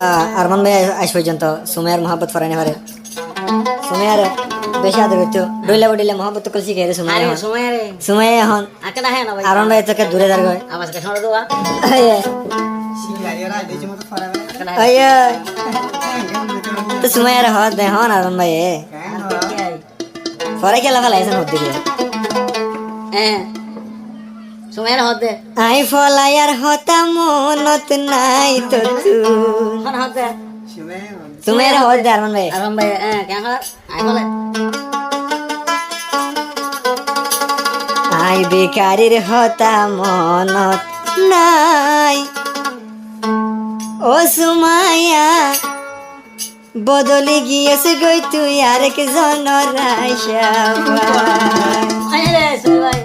আরমান ভাই আজ পর্যন্ত সুমেয়ার মহাব্বত ফরাইনে পারে সুমেয়ার বেশি আদর করতো ডইলা বডিলে মহাব্বত কল শিখে রে সুমেয়া সুমেয়া এখন আকেনা হ্যাঁ না ভাই আরমান ভাই থেকে দূরে দাঁড় গয় আওয়াজ কে শোনা দেওয়া আয় তো সুমেয়ার হাত দে হন আরমান ভাই ফরাই খেলা ফেলা এসে হতে দিল হ্যাঁ সুমের হতে আই ফলায়ার হতা মনত নাই তো কোন হতে সুমেয়ার হাত দে আরমান ভাই আরাম ভাই হ্যাঁ কেন আই বলে আই বেকারির হতা মনত নাই ও সুমায়া বদলে গিয়েছে গই তুই আরেক জনের আশা আয় রে সুই ভাই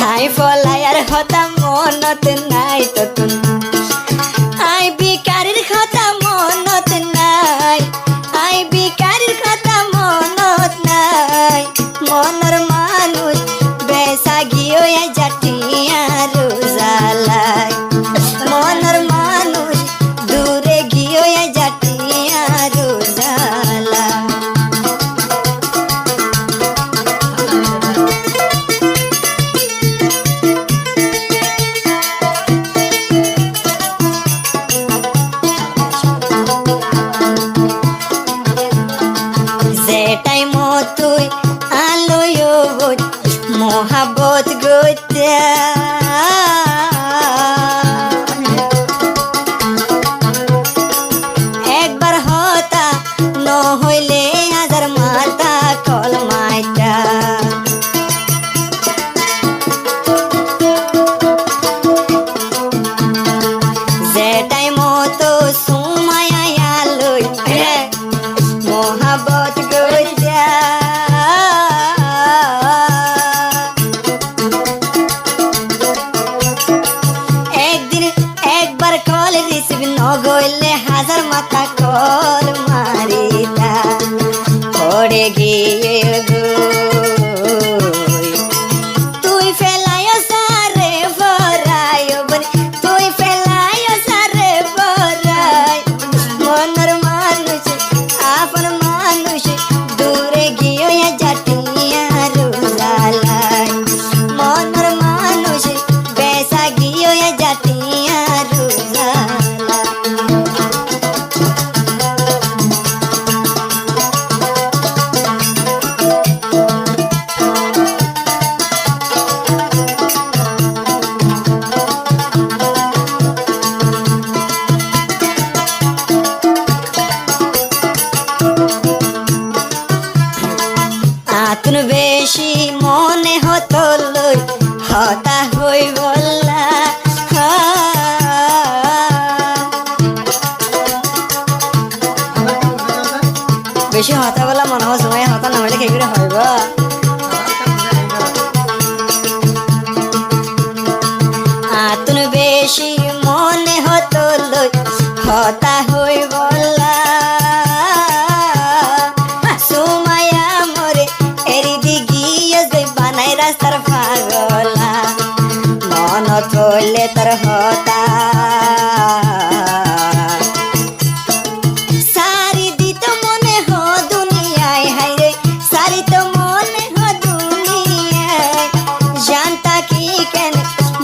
আই ফলায়ার হতা মনত নাই তো আই বিকারির কথা মনত নাই আই বিকারির কথা মনত নাই মনের মানুষ বেসা গিয়ে জাটিয়া রোজালাই মনের মানুষ দূরে গিয়ে জাটিয়া রোজালাই যেটাই মতুই আলোয় মহাবত গত্যা একবার হতা নহইলে হাজার মাতা কল মাইটা যেটাই মতো সুমায়া আলোয় মহাবত গত্যা একদিন একবার কল রিসিভ নগইলে হাজার মাথা কল মারিতা পড়ে গিয়ে গই তুই ফেলায় সারে ভরাই বনি তুই ফেলায় সারে ভরাই মনের মানুষ আপন মানুষ দূরে গিয়ে জাটিয়া রোজালাই মনের মানুষ বেসা গিয়ে জাটিয়া রোজালাই আতুন বেশি মনে হতো লই হতা হই বললা বেশি হতা বলা মনে হয় সময় হতা না হলে কি করে হইব আতুন বেশি মনে হতো লই হতা হই বললা সুমায়া মোরে এরিদি গিয়ে যাই বানাই রাস্তার পাগলা মন থইলে তোর হতা সারি দিত মনে হ দুনিয়ায় হাইরে সারি তো মনে হ দুনিয়ায় জানতা কি কেন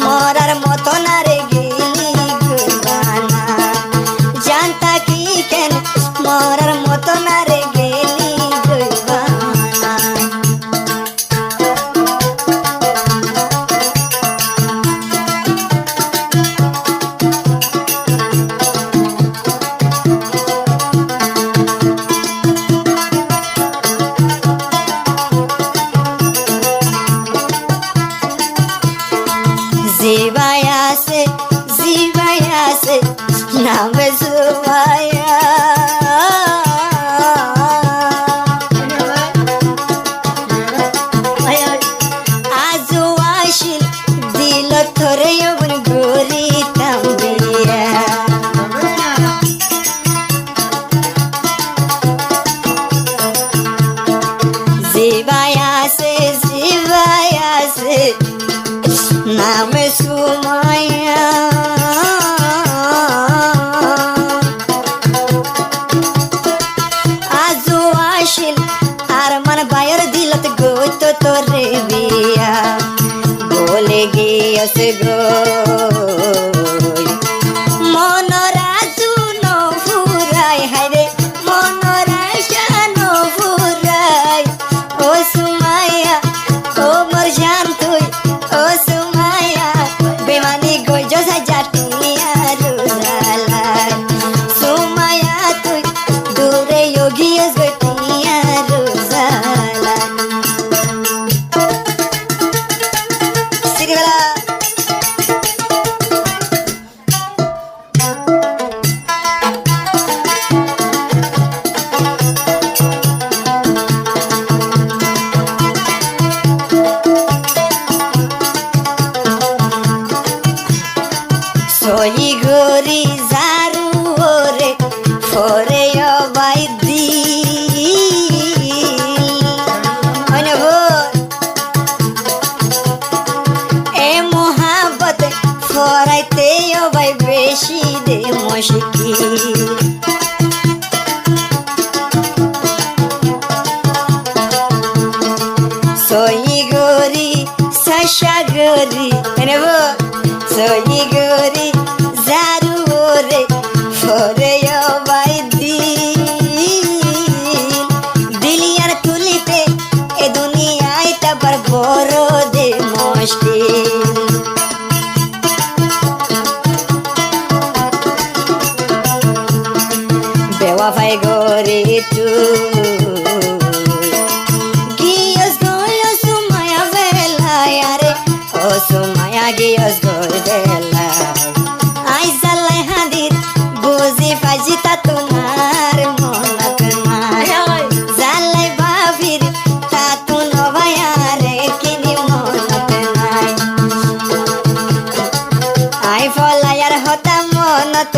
মরার মতো না রে গেলি গুবানা জানতা কি কেন মরার মতো না রে গেলি গুবানা জিবাই আছে নামে সুমায়া আজও আসিল দিল তোরে সুমাইয়া আজও আসিল আর মান বায়র দিলত গইতো তোরে বিয়া বলে গিয়েছে গো মনরাজু নফুরাই হায়রে মনরাশা নফুরাই ও সুমাইয়া ও মোর জান তুই ও সুমাইয়া বেমানি গইজ সাজাটিয়া রোজালাই সুমাইয়া তুই দূরে যোগিয়স গটিয়া রোজালাই সিরিগলা সই গরি জারু ওরে ফরে অবাই দিল এ মোহাবত ফরাইতে অবাই বেশি দে মুশকিল সই গরি সাশা গরি সই গরি জারু ওরে ফরে অবাই দিলিয়ার তুলিতে এ দুনিয়ায় তারপর বড় দে মুশকিল বেওয়াফাই গরে তুই গিয়স গয় সুমায়া বেলায় আরে ও সুমায়া গিয়স গয় বেলায় আই জালাই হাদির বুঝি ফাজি তা তোমার মনত নাই জালাই বাবির তা তু নবায়া রে কিনি মনত নাই আই ফলায়ার হতা মনত